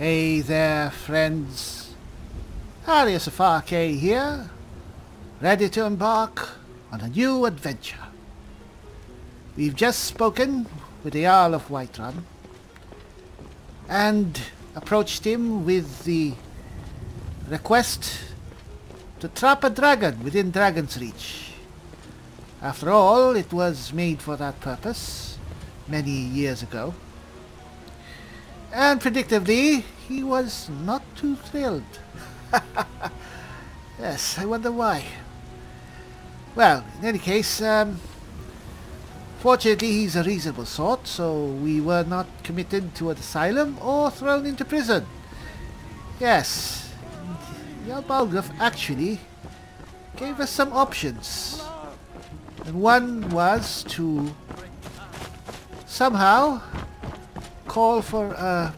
Hey there, friends. Aries of Arkay here, ready to embark on a new adventure. We've just spoken with the Jarl of Whiterun and approached him with the request to trap a dragon within Dragon's Reach. After all, it was made for that purpose many years ago. And predictably, he was not too thrilled. Yes, I wonder why. Well, in any case, fortunately he's a reasonable sort, so we were not committed to an asylum or thrown into prison. Yes, Jarl Balgruuf actually gave us some options. And one was to somehow call for a,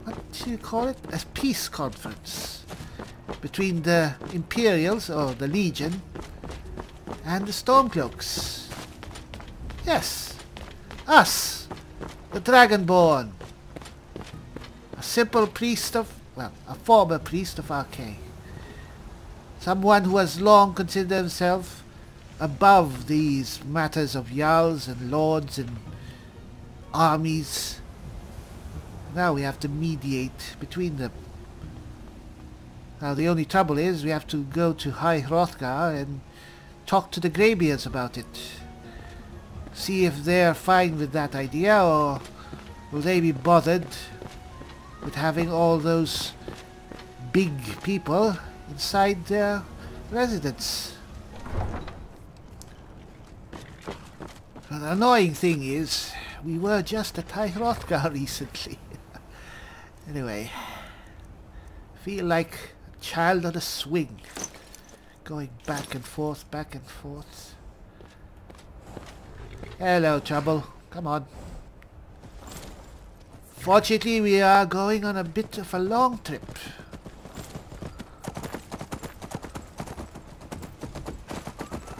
what do you call it? A peace conference between the Imperials, or the Legion, and the Stormcloaks. Yes, us, the Dragonborn. A simple priest of, well, a former priest of Arkay. Someone who has long considered himself above these matters of Jarls and Lords and armies. Now we have to mediate between them. Now the only trouble is we have to go to High Hrothgar and talk to the Greybeards about it. See if they're fine with that idea, or will they be bothered with having all those big people inside their residence. But the annoying thing is, we were just at High Hrothgar recently. Anyway, feel like a child on a swing, going back and forth, back and forth. Hello, Trouble. Come on. Fortunately, we are going on a bit of a long trip.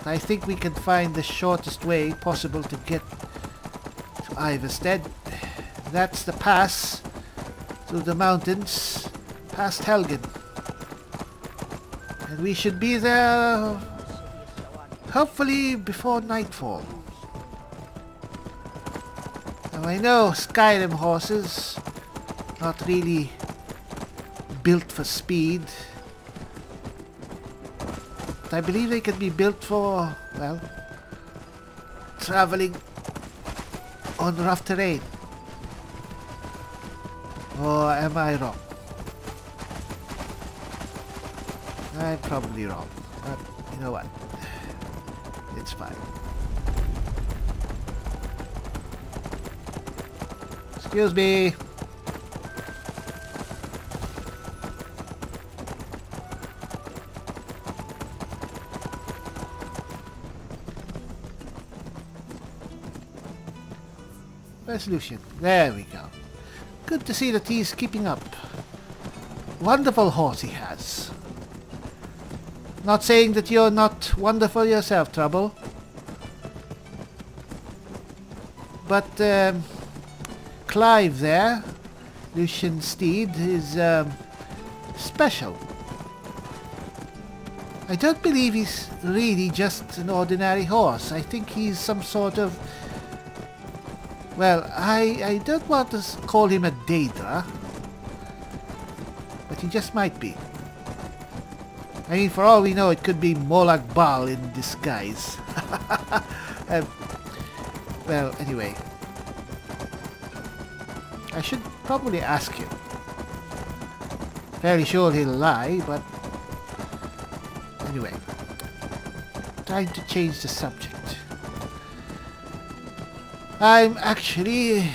I think we can find the shortest way possible to get to Ivarstead. That's the pass through the mountains past Helgen. And we should be there hopefully before nightfall. Now I know Skyrim horses, not really built for speed. I believe they can be built for, well, traveling on rough terrain. Or am I wrong? I'm probably wrong, but you know what? It's fine. Excuse me. Resolution. There we go. Good to see that he's keeping up. Wonderful horse he has. Not saying that you're not wonderful yourself, Trouble. But Clive there, Lucian Steed, is special. I don't believe he's really just an ordinary horse. I think he's some sort of, well, I don't want to call him a Daedra, but he just might be. I mean, for all we know, it could be Molag Bal in disguise. Well, anyway. I should probably ask him. Fairly sure he'll lie, but anyway. Time to change the subject. I'm actually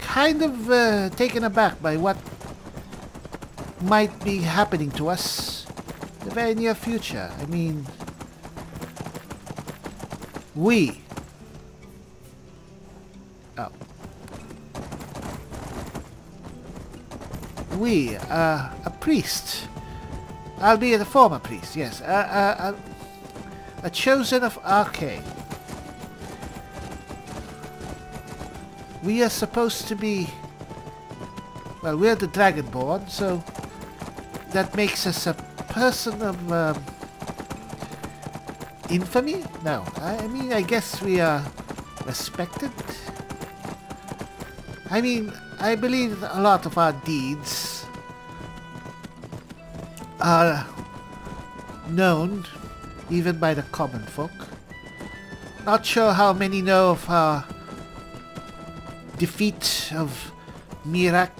kind of taken aback by what might be happening to us in the very near future. I mean, we. Oh. We, a priest. Albeit a former priest, yes. A chosen of Arkay. we are supposed to be... Well, we're the Dragonborn, so that makes us a person of infamy? No, I mean, I guess we are respected. I mean, I believe a lot of our deeds are known even by the common folk. Not sure how many know of our defeat of Mirak.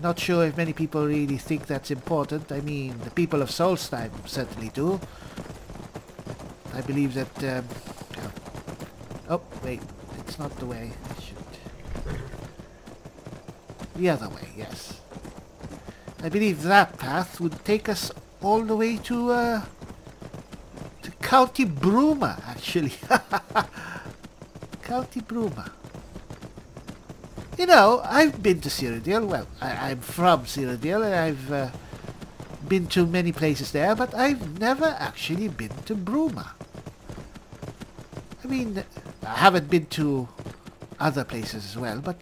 Not sure if many people really think that's important. I mean, the people of Solstheim certainly do. I believe that... oh, wait. It's not the way. I should... The other way, yes. I believe that path would take us all the way to County Bruma, actually. County Bruma. You know, I've been to Cyrodiil. Well, I'm from Cyrodiil, and I've been to many places there, but I've never actually been to Bruma. I mean, I haven't been to other places as well, but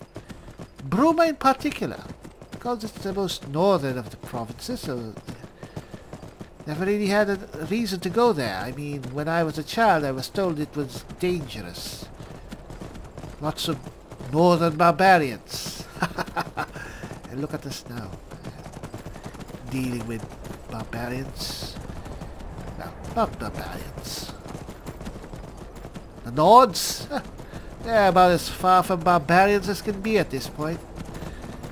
Bruma in particular, because it's the most northern of the provinces, so never really had a reason to go there. I mean, when I was a child, I was told it was dangerous. Lots of northern barbarians. And look at us now. Dealing with barbarians. No, not barbarians. The Nords? They're about as far from barbarians as can be at this point.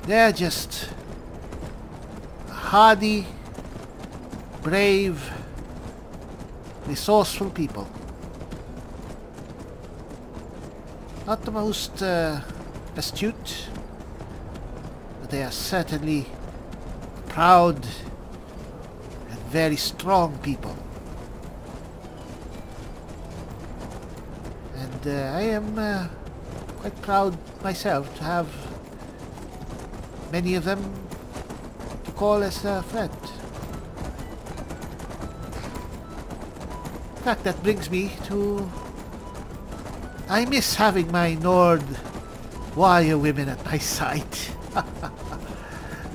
They're just hardy, brave, resourceful people. Not the most astute, but they are certainly proud and very strong people. And I am quite proud myself to have many of them to call as a friend. In fact, that brings me to... I miss having my Nord warrior women at my side.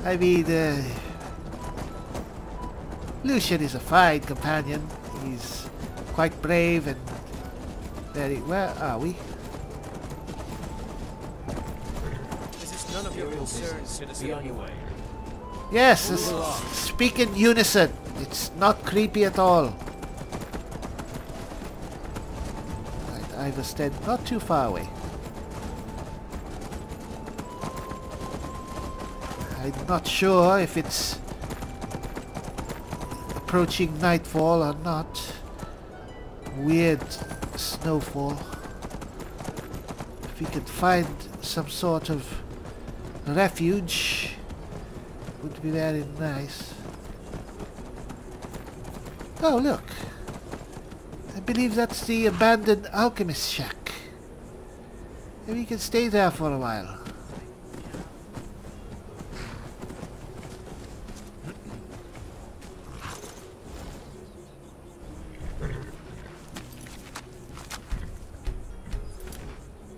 I mean, Lucian is a fine companion. He's quite brave and very... Where are we? This is none of your concern, citizen. Be on your way. Yes, speak in unison. It's not creepy at all. I was stead not too far away. I'm not sure if it's approaching nightfall or not. Weird snowfall. If we could find some sort of refuge, it would be very nice. Oh, look. I believe that's the abandoned alchemist shack. Maybe we can stay there for a while.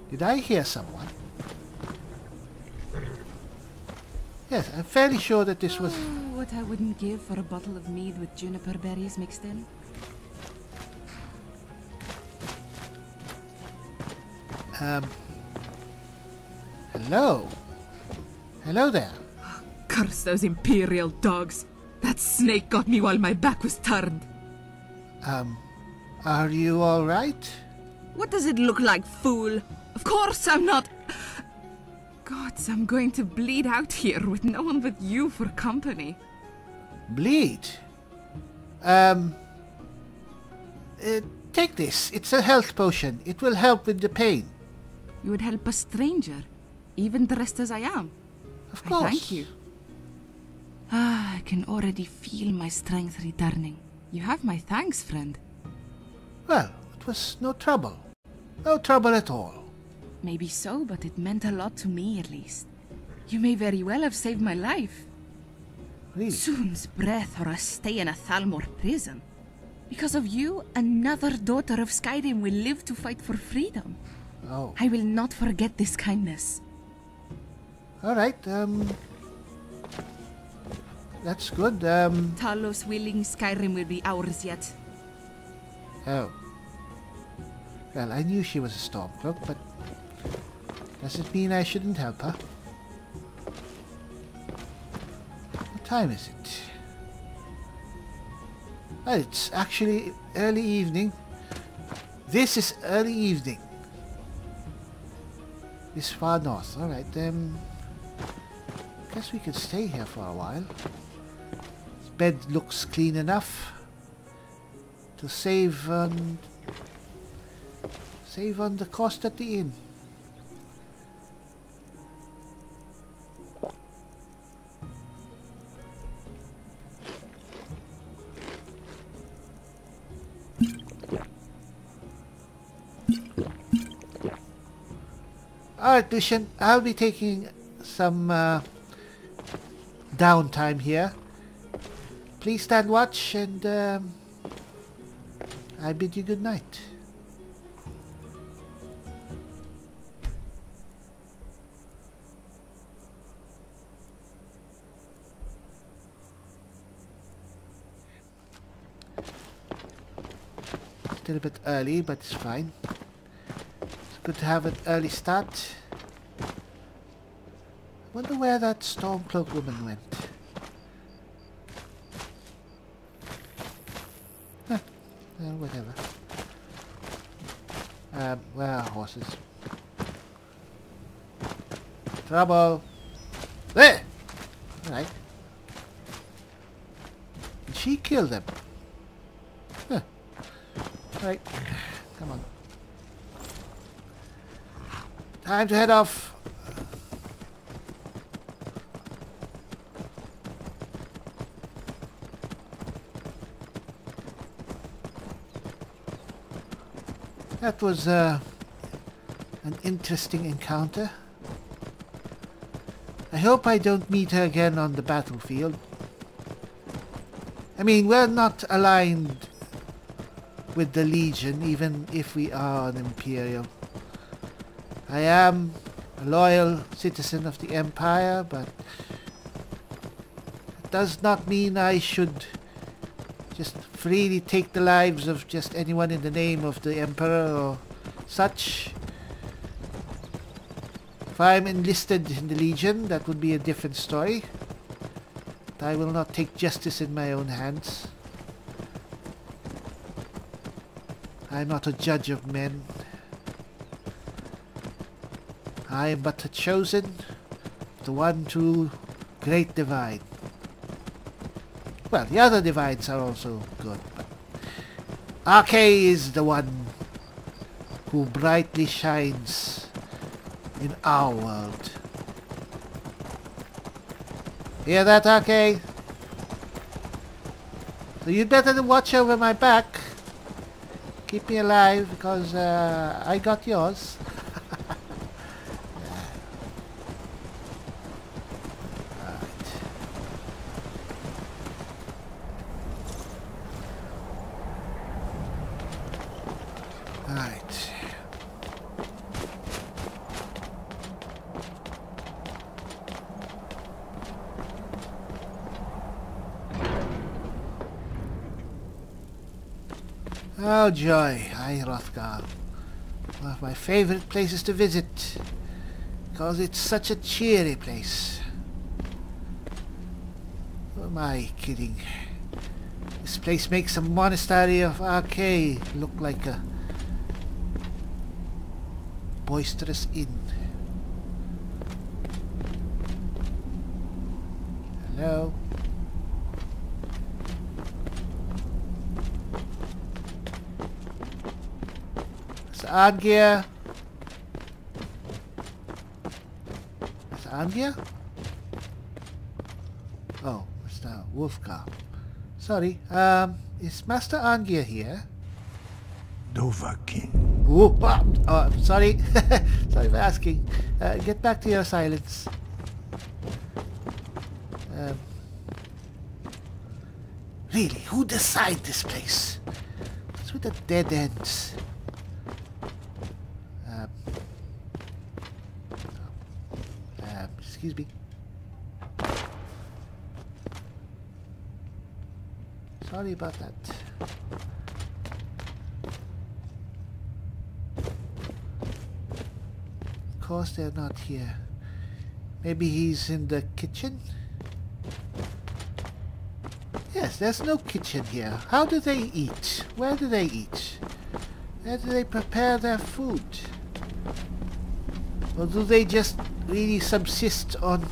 Did I hear someone? Yes, I'm fairly sure that this was... Oh, what I wouldn't give for a bottle of mead with juniper berries mixed in. Hello? Hello there. Curse those Imperial dogs. That snake got me while my back was turned. Are you alright? What does it look like, fool? Of course I'm not... Gods, I'm going to bleed out here with no one but you for company. Bleed? Take this. It's a health potion. It will help with the pain. You would help a stranger, even dressed as I am. Of course. Thank you. Ah, I can already feel my strength returning. You have my thanks, friend. Well, it was no trouble. No trouble at all. Maybe so, but it meant a lot to me at least. You may very well have saved my life. Really? Soon's breath or a stay in a Thalmor prison. Because of you, another daughter of Skyrim will live to fight for freedom. Oh. I will not forget this kindness. Alright, that's good. Talos willing, Skyrim will be ours yet. Oh. Well, I knew she was a Stormcloak, but does it mean I shouldn't help her? What time is it? Well, it's actually early evening. This is early evening. This far north. Alright, guess we could stay here for a while. This bed looks clean enough to save on the cost at the inn. Alright, Lucian, I'll be taking some downtime here. Please stand watch, and I bid you good night. Still a bit early, but it's fine. It's good to have an early start. I wonder where that Stormcloak woman went. Huh. Well, whatever. Where are horses? Trouble! There! Alright. Did she kill them? Huh. Alright. Come on. Time to head off. That was an interesting encounter. I hope I don't meet her again on the battlefield. I mean, we're not aligned with the Legion, even if we are an Imperial. I am a loyal citizen of the Empire, but it does not mean I should just freely take the lives of just anyone in the name of the Emperor or such. If I'm enlisted in the Legion, that would be a different story. But I will not take justice in my own hands. I'm not a judge of men. I am but a chosen, the one true great divine. Well, the other divines are also good, but Arkay is the one who brightly shines in our world. Hear that, Arkay? So you'd better watch over my back. Keep me alive, because I got yours. Oh joy, Hrothgar. One of my favorite places to visit, because it's such a cheery place. Who am I kidding? This place makes the monastery of Arkay look like a boisterous inn. Hello? Angia. Is it Angia? Oh, Mr. Wolfgar. Sorry, is Master Angia here? Dovahkiin. Oh, I'm sorry. Sorry for asking. Get back to your silence. Really, who designed this place? What's with the dead ends? excuse me. Sorry about that. Of course they're not here. Maybe he's in the kitchen? Yes, there's no kitchen here. How do they eat? Where do they eat? Where do they prepare their food? Or do they just really subsist on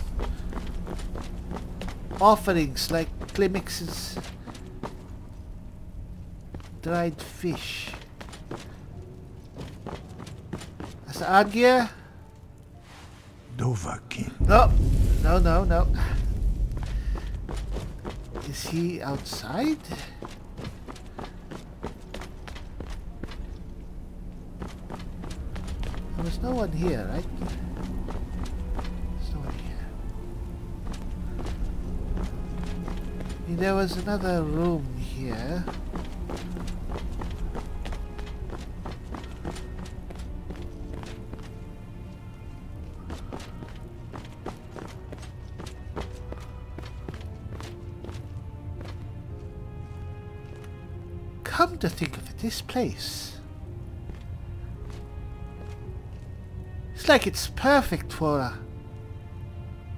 offerings like Klimix's dried fish? As Agia? Dovaki. No, no, no, no. Is he outside? There's no one here, right? There's no one here. There was another room here. Come to think of it, this place, it's like it's perfect for a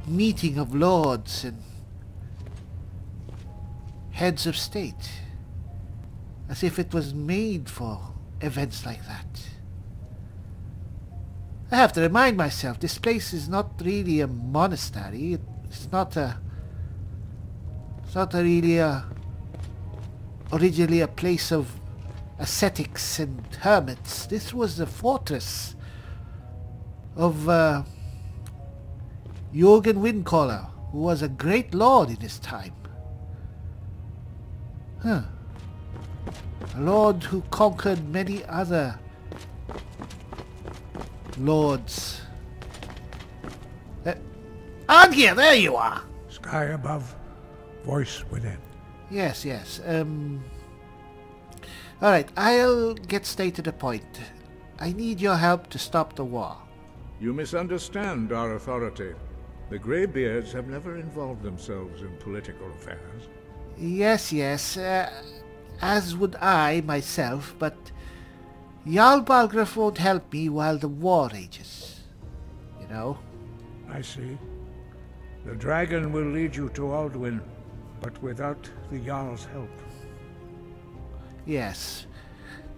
meeting of lords and heads of state. As if it was made for events like that. I have to remind myself, this place is not really a monastery. It's not originally a place of ascetics and hermits. This was the fortress of Jürgen Windcaller, who was a great lord in his time. Huh. A lord who conquered many other lords. Agia, there you are! Sky above, voice within. Yes, yes. Alright, I'll get straight to the point. I need your help to stop the war. You misunderstand our authority. The Greybeards have never involved themselves in political affairs. Yes, yes. As would I, myself, but Jarl Balgruuf won't help me while the war rages. You know? I see. The dragon will lead you to Alduin, but without the Jarl's help. Yes.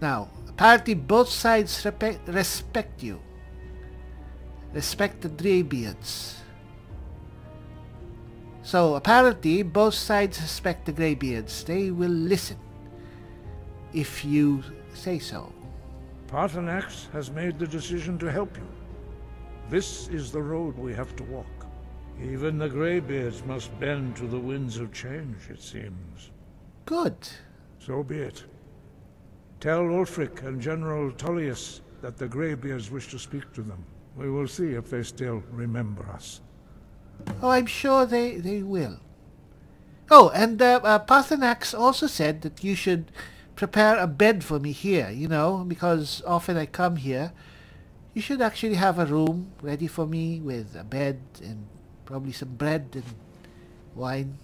Now, apparently both sides respect you. Respect the Greybeards. So, apparently, both sides respect the Greybeards. They will listen. If you say so. Patronax has made the decision to help you. This is the road we have to walk. Even the Greybeards must bend to the winds of change, it seems. Good. So be it. Tell Ulfric and General Tullius that the Greybeards wish to speak to them. We will see if they still remember us. Oh, I'm sure they will. Oh, and Patronax also said that you should prepare a bed for me here, you know, because often I come here. You should actually have a room ready for me with a bed and probably some bread and wine.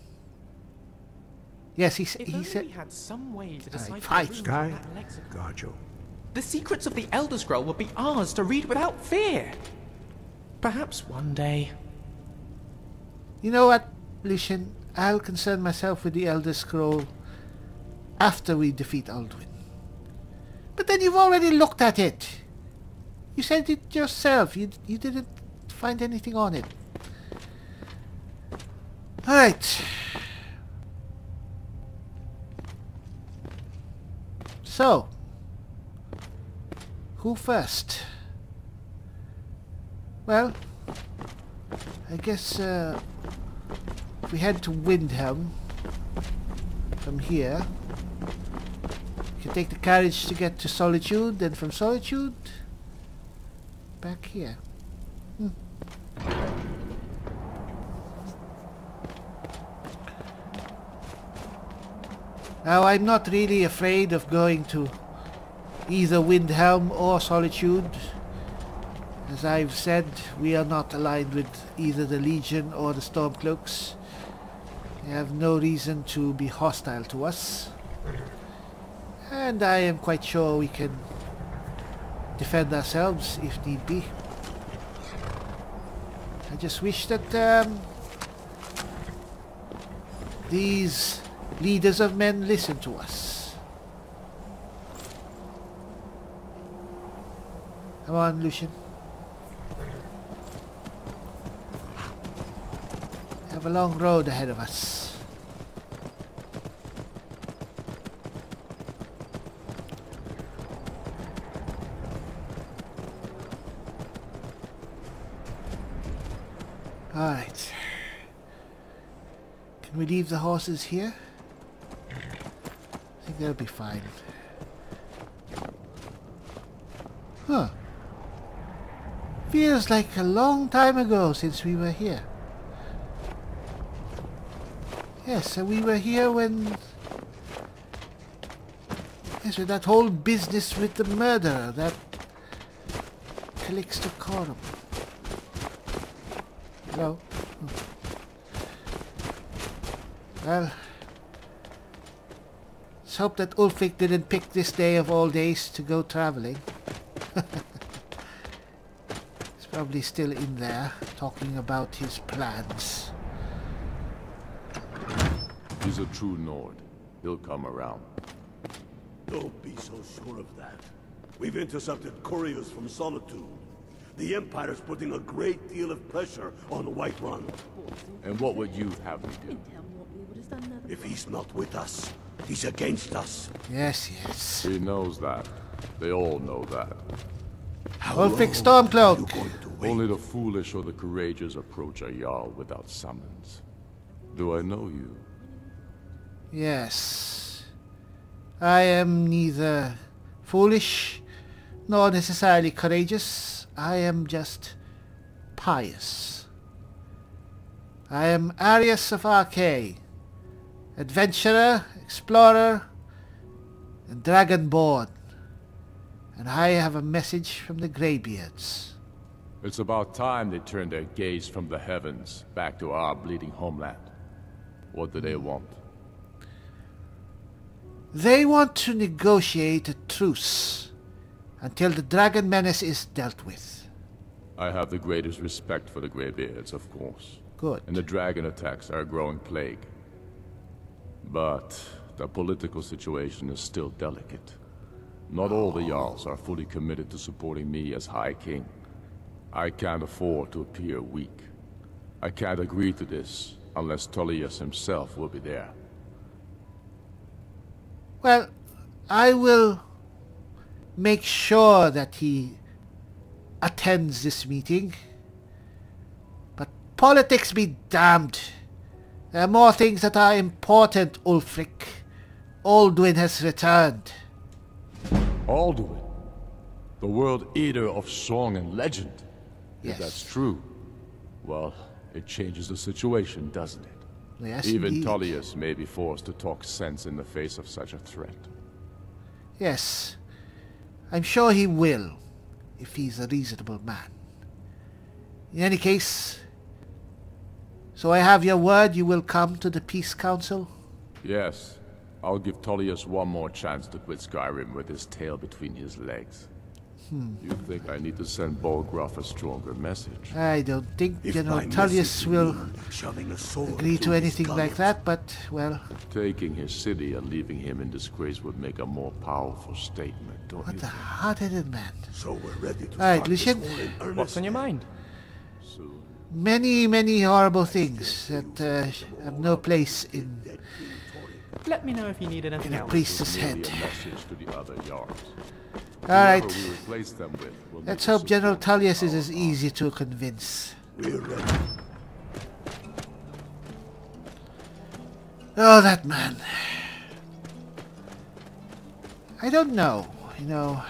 Yes, he said... we had some way to decipher fight. Sky, guard you. The secrets of the Elder Scroll would be ours to read without fear. Perhaps one day. You know what, Lucian? I'll concern myself with the Elder Scroll after we defeat Alduin. But then you've already looked at it. You said it yourself. You didn't find anything on it. Alright. So, who first? Well, I guess if we head to Windhelm from here, we can take the carriage to get to Solitude, then from Solitude back here. Now, I'm not really afraid of going to either Windhelm or Solitude. As I've said, we are not aligned with either the Legion or the Stormcloaks. They have no reason to be hostile to us. And I am quite sure we can defend ourselves if need be. I just wish that these leaders of men listen to us. Come on, Lucian. We have a long road ahead of us. Alright. Can we leave the horses here? I think they'll be fine. Huh. Feels like a long time ago since we were here. Yes, so we were here when... Yes, with that whole business with the murderer, that... Calixto Corum. Hello? Well... Let's hope that Ulfric didn't pick this day of all days to go traveling. He's probably still in there, talking about his plans. He's a true Nord. He'll come around. Don't be so sure of that. We've intercepted couriers from Solitude. The Empire's putting a great deal of pressure on Whiterun. And what would you have me do? If he's not with us, he's against us. Yes, yes. He knows that. They all know that. Ulfric Stormcloak! Only the foolish or the courageous approach a Jarl without summons. Do I know you? Yes. I am neither foolish nor necessarily courageous. I am just pious. I am Aries of Arkay, adventurer, explorer, and dragonborn. And I have a message from the Greybeards. It's about time they turned their gaze from the heavens back to our bleeding homeland. What do they want? They want to negotiate a truce until the dragon menace is dealt with. I have the greatest respect for the Greybeards, of course. Good. And the dragon attacks are a growing plague. But the political situation is still delicate. Not all the Jarls are fully committed to supporting me as High King. I can't afford to appear weak. I can't agree to this unless Tullius himself will be there. Well, I will make sure that he attends this meeting. But politics be damned. There are more things that are important, Ulfric. Alduin has returned. Alduin? The world eater of song and legend? Yes. If that's true, well, it changes the situation, doesn't it? Yes, Even indeed. Tullius may be forced to talk sense in the face of such a threat. Yes. I'm sure he will, if he's a reasonable man. In any case, so I have your word you will come to the Peace Council? Yes. I'll give Tullius one more chance to quit Skyrim with his tail between his legs. You think I need to send Bolgraf a stronger message? I don't think If General my Tullius message will means shoving a sword agree to through his anything like gullet, that, but, well, Taking his city and leaving him in disgrace would make a more powerful statement, don't what you a think? hard-headed man. So we're ready to Alright, start this Lucian. war in earnest. What's on your mind? Soon. Many, many horrible things that have no place in Let me know if you need anything a else. priest's Merely head. a message to the other Jarls. Alright, Whoever we replace them with will let's make us hope General support Tullius is our as army. easy to convince. We're ready. Oh, that man. I don't know, you know.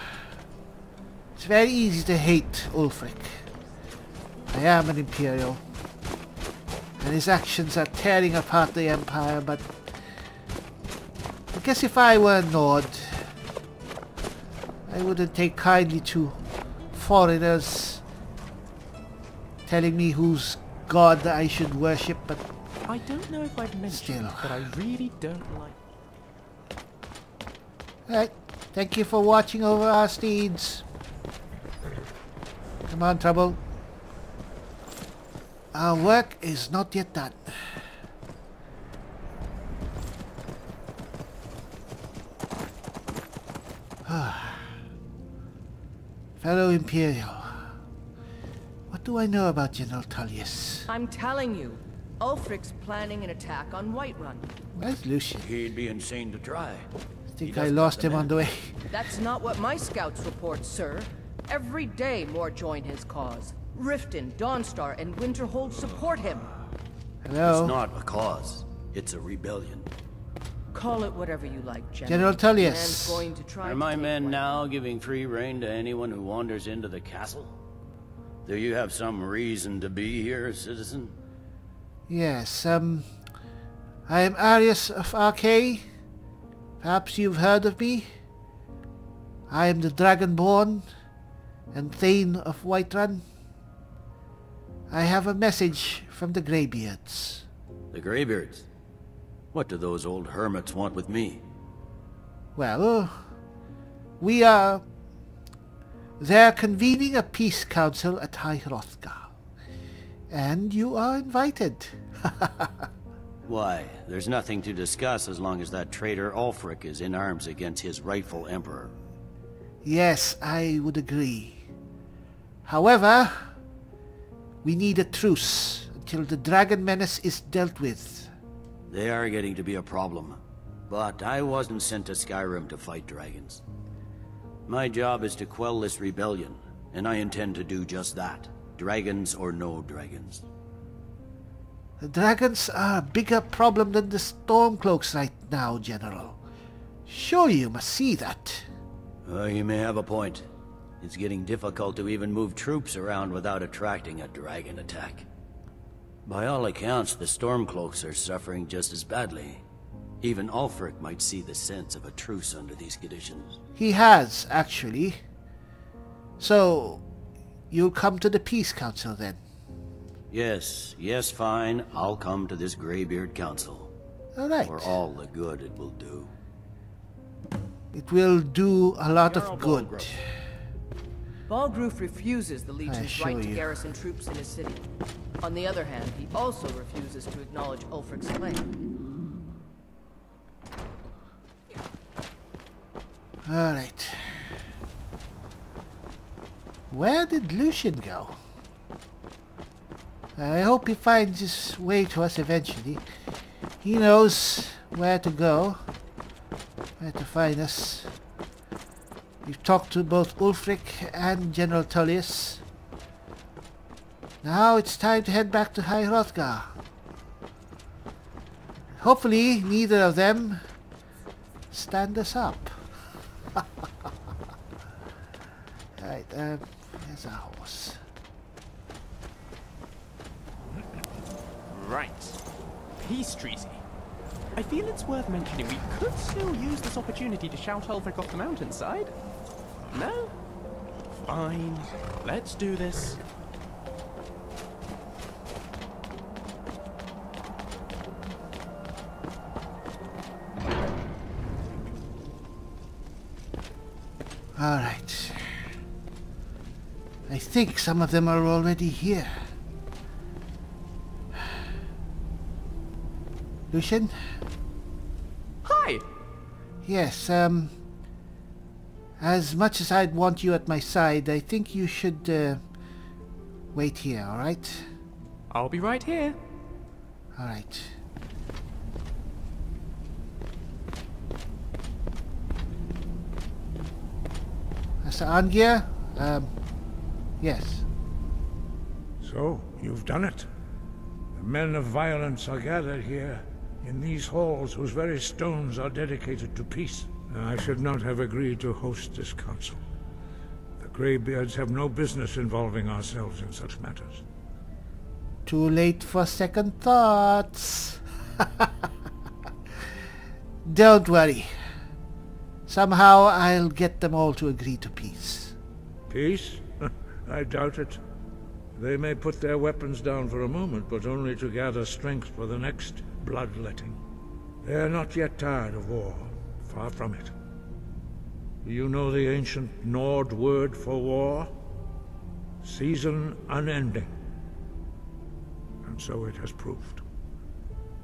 It's very easy to hate Ulfric. I am an Imperial. And his actions are tearing apart the Empire, but I guess if I were a Nord, I wouldn't take kindly to foreigners telling me whose god I should worship, but I don't know if I've mentioned, still. but I really don't like... Right. Thank you for watching over our steeds. Come on, Trouble. Our work is not yet done. Fellow Imperial, what do I know about General Tullius? I'm telling you, Ulfric's planning an attack on Whiterun. Where's Lucian? He'd be insane to try. I think I lost him on the way. That's not what my scouts report, sir. Every day more join his cause. Riften, Dawnstar, and Winterhold support him. Hello? It's not a cause. It's a rebellion. Call it whatever you like, General Tullius. Man's going to try Are my men now giving free rein to anyone who wanders into the castle? Do you have some reason to be here, citizen? Yes, I am Aries of Arkay. Perhaps you've heard of me. I am the Dragonborn and Thane of Whiterun. I have a message from the Greybeards. The Greybeards? What do those old hermits want with me? Well, they're convening a peace council at High Hrothgar, and you are invited. Why, there's nothing to discuss as long as that traitor Ulfric is in arms against his rightful emperor. Yes, I would agree. However, we need a truce until the dragon menace is dealt with. They are getting to be a problem, but I wasn't sent to Skyrim to fight dragons. My job is to quell this rebellion, and I intend to do just that, dragons or no dragons. The dragons are a bigger problem than the Stormcloaks right now, General. Surely you must see that. You may have a point. It's getting difficult to even move troops around without attracting a dragon attack. By all accounts, the Stormcloaks are suffering just as badly. Even Ulfric might see the sense of a truce under these conditions. He has, actually. So, you'll come to the Peace Council then? Yes, fine. I'll come to this Greybeard Council. All right. For all the good it will do. It will do a lot of good. Balgruf refuses the Legion's right to you. garrison troops in his city. On the other hand, he also refuses to acknowledge Ulfric's claim. Alright. Where did Lucian go? I hope he finds his way to us eventually. He knows where to go, where to find us. We've talked to both Ulfric and General Tullius. Now it's time to head back to High Hrothgar. Hopefully neither of them stand us up. Right, there's our horse. Right. Peace treaty. I feel it's worth mentioning we could still use this opportunity to shout Ulfric off the mountainside. No? Fine. Let's do this. Alright. I think some of them are already here. Lucian? Hi! Yes, as much as I'd want you at my side, I think you should, wait here, alright? I'll be right here. Alright. Master Angier? Yes. So, you've done it. The men of violence are gathered here, in these halls whose very stones are dedicated to peace. I should not have agreed to host this council. The Greybeards have no business involving ourselves in such matters. Too late for second thoughts. Don't worry. Somehow I'll get them all to agree to peace. Peace? I doubt it. They may put their weapons down for a moment, but only to gather strength for the next bloodletting. They are not yet tired of war. Far from it. Do you know the ancient Nord word for war? Season unending. And so it has proved.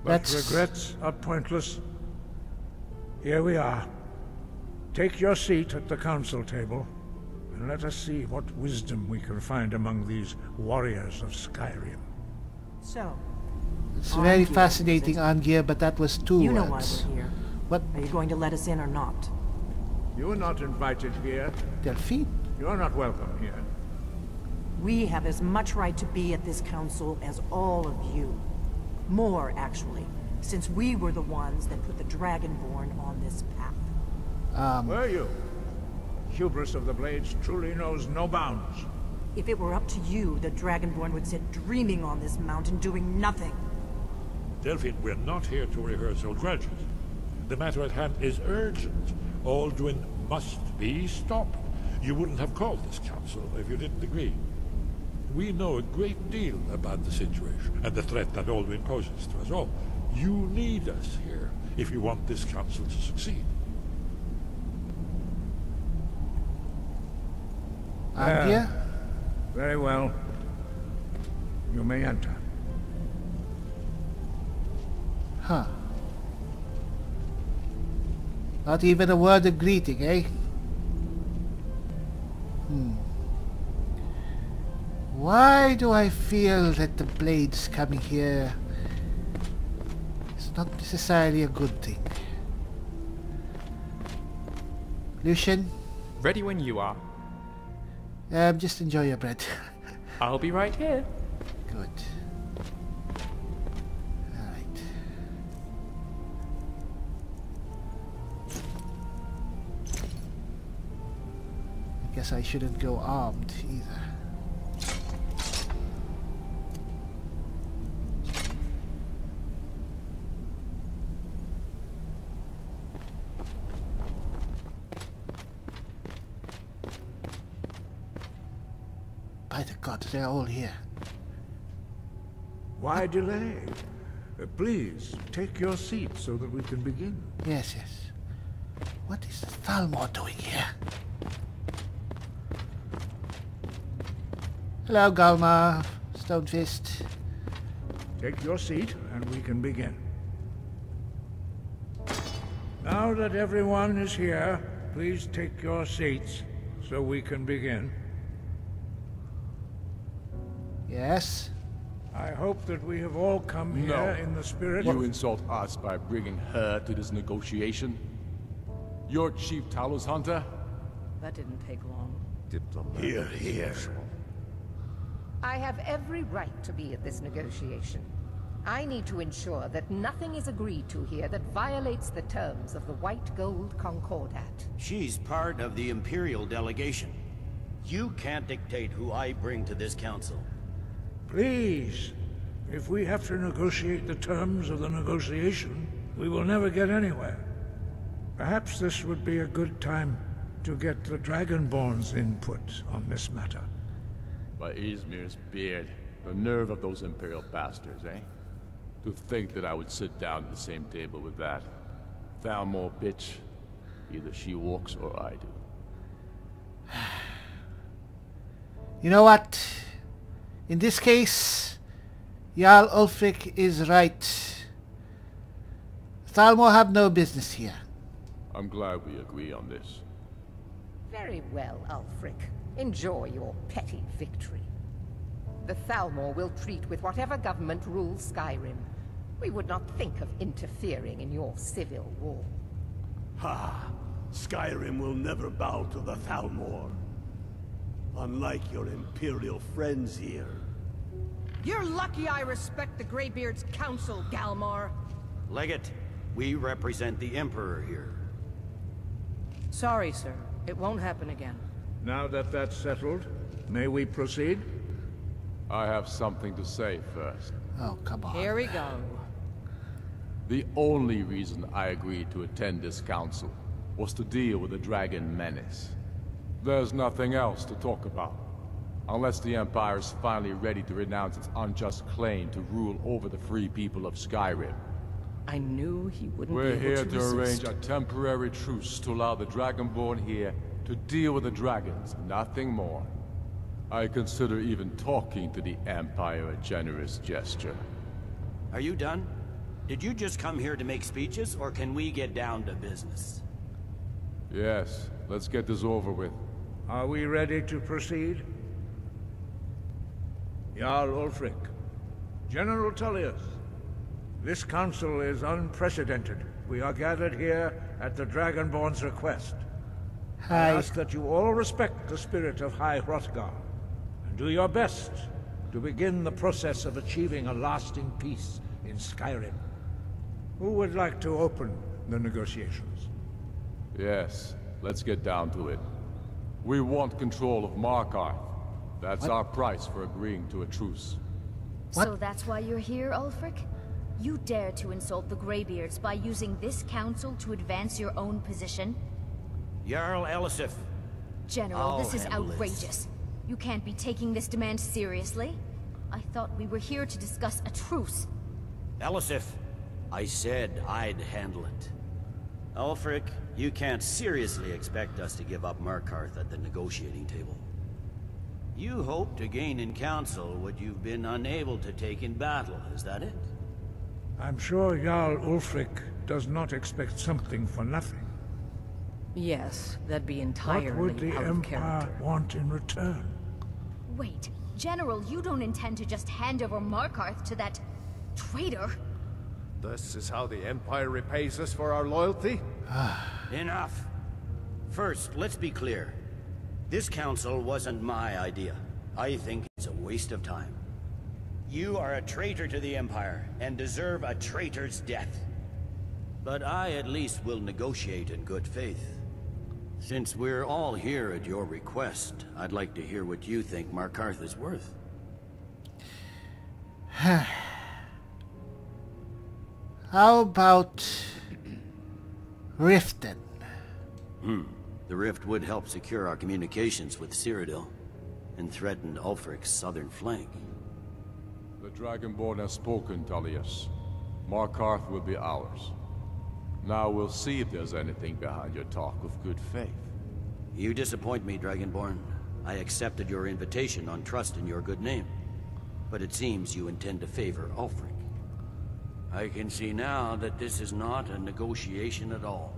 But regrets are pointless. Here we are. Take your seat at the council table, and let us see what wisdom we can find among these warriors of Skyrim. So, it's very fascinating, Angier, but that was 2 words. You know why we're here. What? Are you going to let us in or not? You are not invited here. Delphine? You are not welcome here. We have as much right to be at this council as all of you. More, actually, since we were the ones that put the Dragonborn on this path. Were you? Hubris of the Blades truly knows no bounds. If it were up to you, the Dragonborn would sit dreaming on this mountain doing nothing. Delphine, we're not here to rehearse old grudges. The matter at hand is urgent. Alduin must be stopped. You wouldn't have called this council if you didn't agree. We know a great deal about the situation and the threat that Alduin poses to us all. You need us here if you want this council to succeed. Angier? Very well. You may enter. Huh. Not even a word of greeting, eh? Why do I feel that the Blades coming here is not necessarily a good thing? Lucian? Ready when you are. Just enjoy your bread. I'll be right here. Good. Alright. I guess I shouldn't go armed either. By the gods, they're all here. Why delay? Please, take your seat so that we can begin. Yes, yes. What is Thalmor doing here? Hello, Galmar. Stonefist. Take your seat and we can begin. Now that everyone is here, please take your seats so we can begin. Yes? I hope that we have all come here in the spirit You insult us by bringing her to this negotiation? You're Chief Talos Hunter? That didn't take long. Here, here. I have every right to be at this negotiation. I need to ensure that nothing is agreed to here that violates the terms of the White Gold Concordat. She's part of the Imperial delegation. You can't dictate who I bring to this council. Please, if we have to negotiate the terms of the negotiation, we will never get anywhere. Perhaps this would be a good time to get the Dragonborn's input on this matter. By Izmir's beard, the nerve of those Imperial bastards, eh? To think that I would sit down at the same table with that Thalmor bitch. Either she walks or I do. You know what? In this case, Jarl Ulfric is right. Thalmor have no business here. I'm glad we agree on this. Very well, Ulfric. Enjoy your petty victory. The Thalmor will treat with whatever government rules Skyrim. We would not think of interfering in your civil war. Ha! Skyrim will never bow to the Thalmor. Unlike your Imperial friends here. You're lucky I respect the Greybeard's counsel, Galmar. Legate, we represent the Emperor here. Sorry, sir. It won't happen again. Now that that's settled, may we proceed? I have something to say first. Oh, come on. Here we go. The only reason I agreed to attend this council was to deal with the dragon menace. There's nothing else to talk about. Unless the Empire is finally ready to renounce its unjust claim to rule over the free people of Skyrim. I knew he wouldn't We're be able here to to resist. arrange a temporary truce to allow the Dragonborn here to deal with the dragons, nothing more. I consider even talking to the Empire a generous gesture. Are you done? Did you just come here to make speeches, or can we get down to business? Yes, let's get this over with. Are we ready to proceed? Jarl Ulfric, General Tullius, this council is unprecedented. We are gathered here at the Dragonborn's request. I ask that you all respect the spirit of High Hrothgar, and do your best to begin the process of achieving a lasting peace in Skyrim. Who would like to open the negotiations? Yes, let's get down to it. We want control of Markarth. That's our price for agreeing to a truce. So that's why you're here, Ulfric? You dare to insult the Greybeards by using this council to advance your own position? Jarl Elisif. General, this is outrageous. You can't be taking this demand seriously. I thought we were here to discuss a truce. Elisif, I said I'd handle it. Ulfric, you can't seriously expect us to give up Markarth at the negotiating table. You hope to gain in council what you've been unable to take in battle, is that it? I'm sure Jarl Ulfric does not expect something for nothing. Yes, that'd be entirely What would the out of Empire character. want in return? Wait, General, you don't intend to just hand over Markarth to that traitor? This is how the Empire repays us for our loyalty? Enough. First, let's be clear. This council wasn't my idea. I think it's a waste of time. You are a traitor to the Empire, and deserve a traitor's death. But I at least will negotiate in good faith. Since we're all here at your request, I'd like to hear what you think Markarth is worth. How about Riften? The rift would help secure our communications with Cyrodiil, and threaten Ulfric's southern flank. The Dragonborn has spoken, Tullius. Markarth will be ours. Now we'll see if there's anything behind your talk of good faith. You disappoint me, Dragonborn. I accepted your invitation on trust in your good name. But it seems you intend to favor Ulfric. I can see now that this is not a negotiation at all.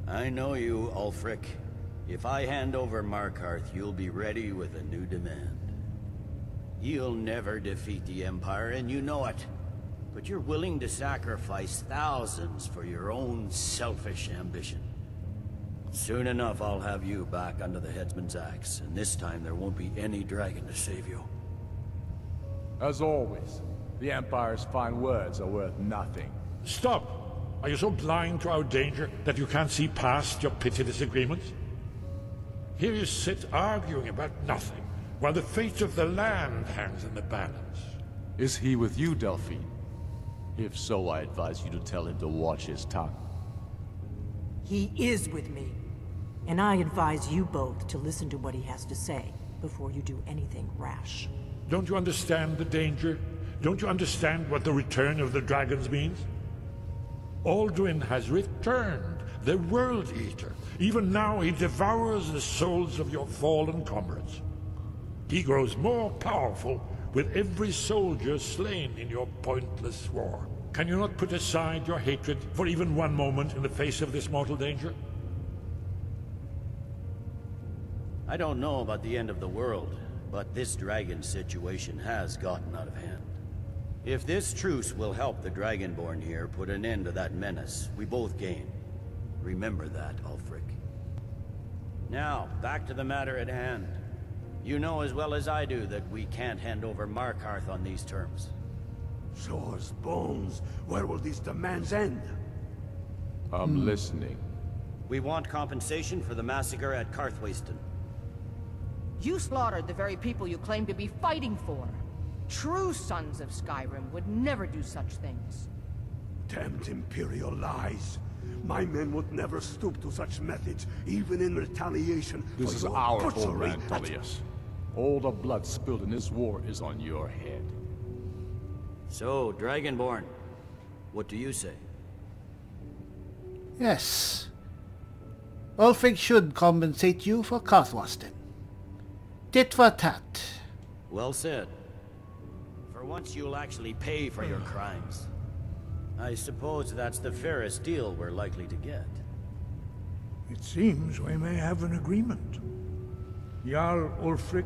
I know you, Ulfric. If I hand over Markarth, you'll be ready with a new demand. You'll never defeat the Empire, and you know it. But you're willing to sacrifice thousands for your own selfish ambition. Soon enough, I'll have you back under the headsman's axe, and this time there won't be any dragon to save you. As always, the Empire's fine words are worth nothing. Stop! Are you so blind to our danger that you can't see past your petty disagreements? Here you sit arguing about nothing, while the fate of the land hangs in the balance. Is he with you, Delphine? If so, I advise you to tell him to watch his tongue. He is with me. And I advise you both to listen to what he has to say before you do anything rash. Don't you understand the danger? Don't you understand what the return of the dragons means? Alduin has returned, the World Eater. Even now he devours the souls of your fallen comrades. He grows more powerful with every soldier slain in your pointless war. Can you not put aside your hatred for even one moment in the face of this mortal danger? I don't know about the end of the world, but this dragon situation has gotten out of hand. If this truce will help the Dragonborn here put an end to that menace, we both gain. Remember that, Ulfric. Now, back to the matter at hand. You know as well as I do that we can't hand over Markarth on these terms. Shores, bones, where will these demands end? I'm listening. We want compensation for the massacre at Karthwasten. You slaughtered the very people you claim to be fighting for. True sons of Skyrim would never do such things. Damned Imperial lies. My men would never stoop to such methods, even in retaliation This for is your our butchery homeland, at- Tullius. All the blood spilled in this war is on your head. So, Dragonborn, what do you say? Yes. Ulfric should compensate you for Karthwasten. Tit for tat. Well said. For once you'll actually pay for your crimes. I suppose that's the fairest deal we're likely to get. It seems we may have an agreement. Jarl Ulfric,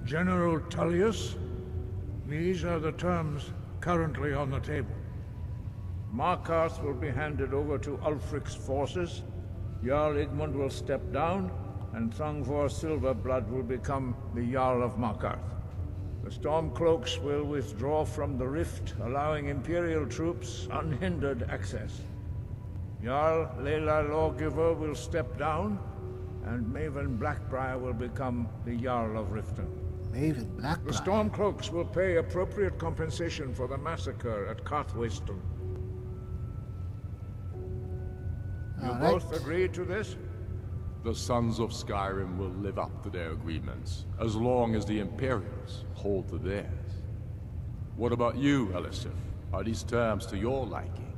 General Tullius, these are the terms currently on the table. Markarth will be handed over to Ulfric's forces, Jarl Igmund will step down, and Thungvor Silverblood will become the Jarl of Markarth. The Stormcloaks will withdraw from the rift, allowing Imperial troops unhindered access. Jarl Leila Lawgiver will step down, and Maven Blackbriar will become the Jarl of Riften. Maven Blackbriar? The Stormcloaks will pay appropriate compensation for the massacre at Karthwasten. You both agree to this? The Sons of Skyrim will live up to their agreements, as long as the Imperials hold to theirs. What about you, Elisif? Are these terms to your liking?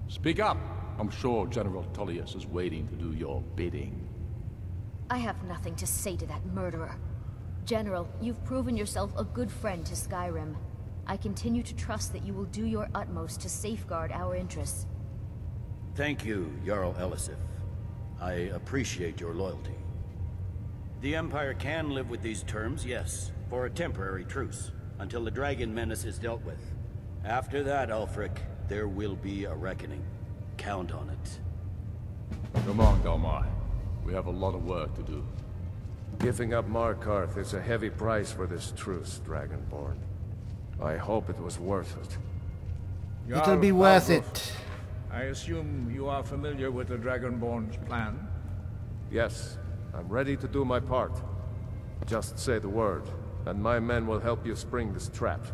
Speak up! I'm sure General Tullius is waiting to do your bidding. I have nothing to say to that murderer. General, you've proven yourself a good friend to Skyrim. I continue to trust that you will do your utmost to safeguard our interests. Thank you, Jarl Elisif. I appreciate your loyalty. The Empire can live with these terms, yes, for a temporary truce, until the dragon menace is dealt with. After that, Ulfric, there will be a reckoning. Count on it. Come on, Dalmai. We have a lot of work to do. Giving up Markarth is a heavy price for this truce, Dragonborn. I hope it was worth it. It'll be worth it. I assume you are familiar with the Dragonborn's plan? Yes, I'm ready to do my part. Just say the word, and my men will help you spring this trap.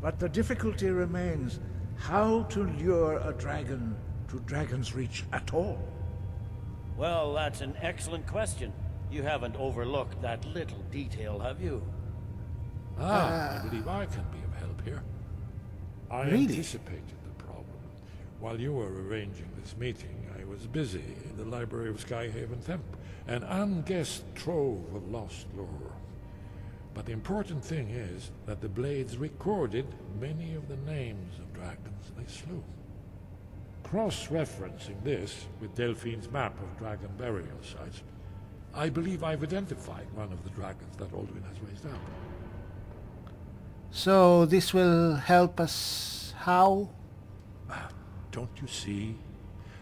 But the difficulty remains how to lure a dragon to Dragon's Reach at all. Well, that's an excellent question. You haven't overlooked that little detail, have you? I believe I can be of help here. I anticipated the problem. While you were arranging this meeting, I was busy in the library of Skyhaven Temp, an unguessed trove of lost lore. But the important thing is that the Blades recorded many of the names of dragons they slew. Cross-referencing this with Delphine's map of dragon burial sites, I believe I've identified one of the dragons that Alduin has raised up. So this will help us how? Don't you see?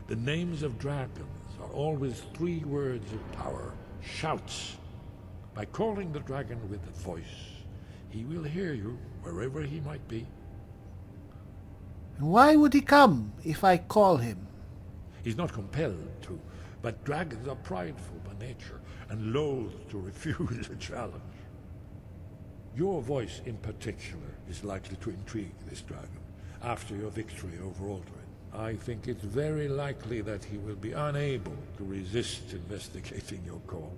The names of dragons are always 3 words of power, shouts. By calling the dragon with a voice, he will hear you wherever he might be. Why would he come if I call him? He's not compelled to, but dragons are prideful by nature and loath to refuse a challenge. Your voice in particular is likely to intrigue this dragon after your victory over Alduin. I think it's very likely that he will be unable to resist investigating your call.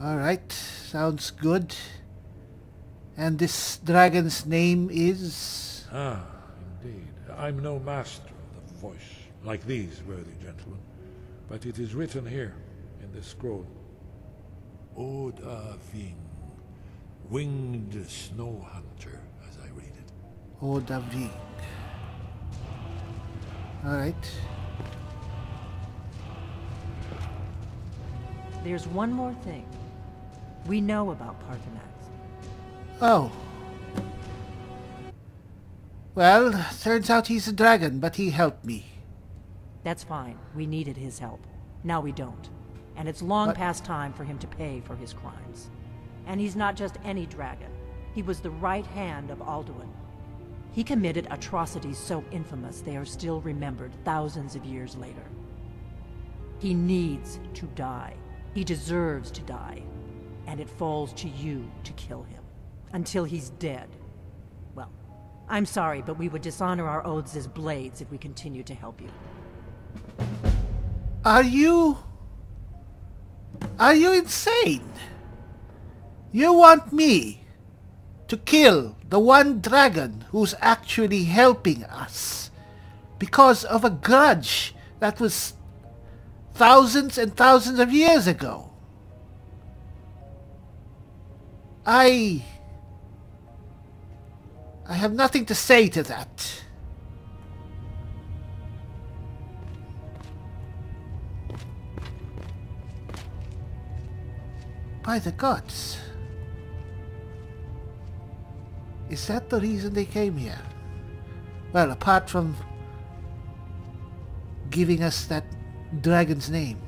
Alright, sounds good. And this dragon's name is? Ah, indeed. I'm no master of the voice, like these worthy gentlemen, but it is written here, in this scroll. Odahviing, winged snow hunter, as I read it. Odahviing. Alright. There's one more thing. We know about Parthenax. Oh. Well, turns out he's a dragon, but he helped me. That's fine. We needed his help. Now we don't. And it's long past time for him to pay for his crimes. And he's not just any dragon. He was the right hand of Alduin. He committed atrocities so infamous they are still remembered thousands of years later. He needs to die. He deserves to die. And it falls to you to kill him. Until he's dead. Well, I'm sorry, but we would dishonor our oaths as Blades if we continue to help you. Are you insane? You want me to kill the one dragon who's actually helping us because of a grudge that was thousands and thousands of years ago. I have nothing to say to that. By the gods. Is that the reason they came here? Well, apart from giving us that dragon's name.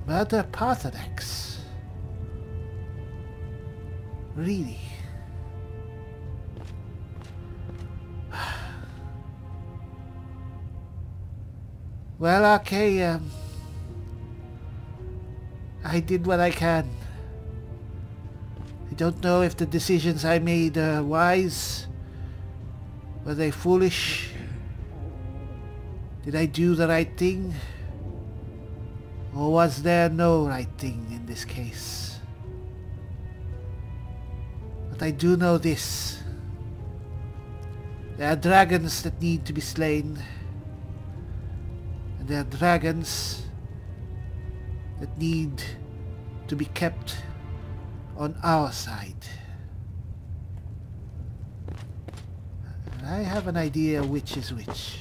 Murder Parthenax. Really? Well, okay, I did what I can. I don't know if the decisions I made are wise. Were they foolish? Did I do the right thing? Or was there no right thing in this case? But I do know this. There are dragons that need to be slain. And there are dragons that need to be kept on our side. And I have an idea which is which.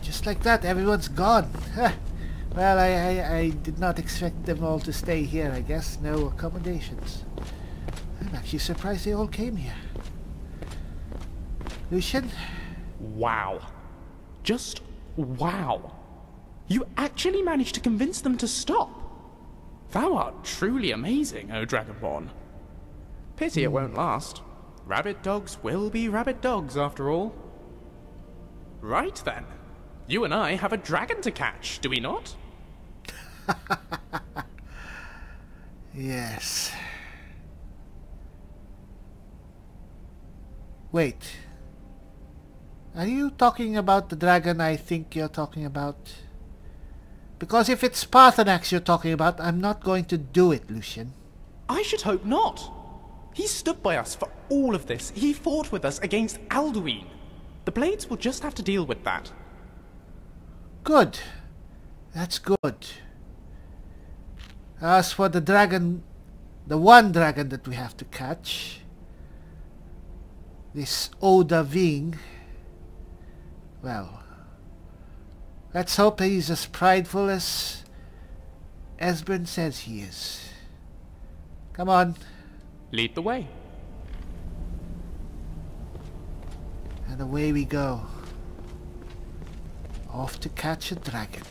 Just like that, everyone's gone. Well, I did not expect them all to stay here, I guess. No accommodations. I'm actually surprised they all came here. Lucian? Wow. Just wow. You actually managed to convince them to stop. Thou art truly amazing, O Dragonborn. Pity it won't last. Rabbit dogs will be rabbit dogs, after all. Right then. You and I have a dragon to catch, do we not? Yes. Wait. Are you talking about the dragon I think you're talking about? Because if it's Parthenax you're talking about, I'm not going to do it, Lucian. I should hope not. He stood by us for all of this. He fought with us against Alduin. The Blades will just have to deal with that. Good. That's good. As for the dragon, the one dragon that we have to catch, this Oda Ving, well, let's hope he's as prideful as Esbern says he is. Come on. Lead the way. And away we go. Off to catch a dragon.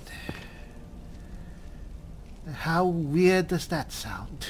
How weird does that sound?